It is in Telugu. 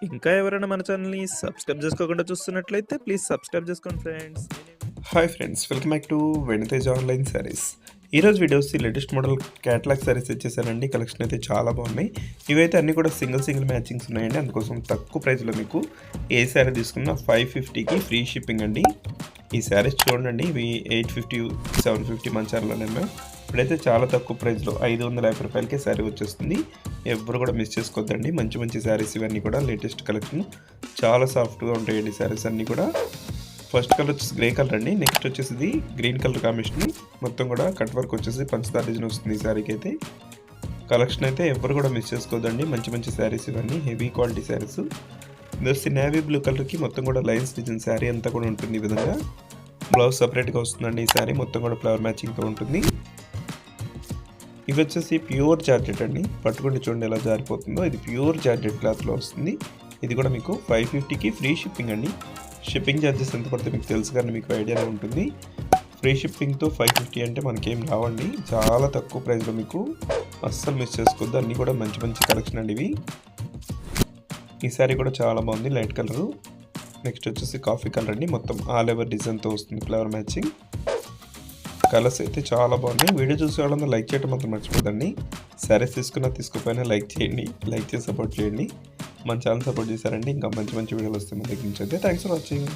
ఇంకా ఎవరైనా మన ఛానల్‌ని సబ్స్క్రైబ్ చేసుకోకుండా చూస్తున్నట్లయితే ప్లీజ్ సబ్స్క్రైబ్ చేసుకోండి friends. Hi friends, welcome back to వెనితేజ్ ఆన్లైన్ శారీస్. ఈరోజు videos latest model catalogue sarees ఇచ్చేసానండి. కలెక్షన్ అయితే చాలా బాగున్నాయి. ఇవైతే అన్నీ కూడా సింగిల్ మ్యాచింగ్స్ ఉన్నాయండి. అందుకోసం తక్కువ ప్రైస్లో మీకు ఏ శారీ తీసుకున్నా 550కి ఫ్రీ షిప్పింగ్ అండి. ఈ శారీస్ చూడండి, ఇవి 850 750 మంచార్లోనే మేము ఇప్పుడైతే చాలా తక్కువ ప్రైస్లో 550 రూపాయలకే శారీ వచ్చేస్తుంది. ఎవరు కూడా మిస్ చేసుకోవద్దండి. మంచి శారీస్ ఇవన్నీ కూడా లేటెస్ట్ కలెక్షన్, చాలా సాఫ్ట్గా ఉంటాయండి శారీస్ అన్నీ కూడా. ఫస్ట్ కలర్ వచ్చేసి గ్రే కలర్ అండి. నెక్స్ట్ వచ్చేసి ఇది గ్రీన్ కలర్ కాంబినేషన్, మొత్తం కూడా కట్ వర్క్ వచ్చేసి పంచదార డిజైన్ వస్తుంది ఈ శారీకి అయితే. కలెక్షన్ అయితే ఎవరు కూడా మిస్ చేసుకోవద్దండి. మంచి శారీస్ ఇవన్నీ హెవీ క్వాలిటీ శారీస్. ఇది వచ్చి నేవీ బ్లూ కలర్కి మొత్తం కూడా లైన్స్ డిజైన్ శారీ అంతా కూడా ఉంటుంది ఈ విధంగా. బ్లౌజ్ సపరేట్గా వస్తుందండి ఈ శారీ, మొత్తం కూడా ఫ్లవర్ మ్యాచింగ్తో ఉంటుంది. ఇవి వచ్చేసి ప్యూర్ జార్జెట్ అండి. పట్టుకుంటే చూడండి ఎలా జారిపోతుందో. ఇది ప్యూర్ జార్జెట్ క్లాత్లో వస్తుంది. ఇది కూడా మీకు 550కి ఫ్రీ షిప్పింగ్ అండి. షిప్పింగ్ ఛార్జెస్ ఎంత పడితే మీకు తెలుసు కానీ మీకు ఐడియానే ఉంటుంది. ఫ్రీ షిప్పింగ్తో 550 అంటే మనకేం రావండి. చాలా తక్కువ ప్రైస్లో మీకు అస్సలు మిస్ చేసుకోవద్దు. అన్నీ కూడా మంచి కలెక్షన్ అండి ఇవి. ఈ సారీ కూడా చాలా బాగుంది, లైట్ కలరు. నెక్స్ట్ వచ్చేసి కాఫీ కలర్ అండి. మొత్తం ఆల్ ఓవర్ డిజైన్తో వస్తుంది ఫ్లవర్ మ్యాచింగ్. కలర్స్ అయితే చాలా బాగున్నాయి. వీడియో చూసే వాళ్ళందరూ లైక్ చేయడం మాత్రం మర్చిపోదండి. సారీస్ తీసుకోకపోయినా లైక్ చేయండి. లైక్ చేసి సపోర్ట్ చేయండి. మన ఛానల్ సపోర్ట్ చేశారండి. ఇంకా మంచి వీడియోలు వస్తాయి మన దగ్గర నుంచి అయితే. Thanks for watching.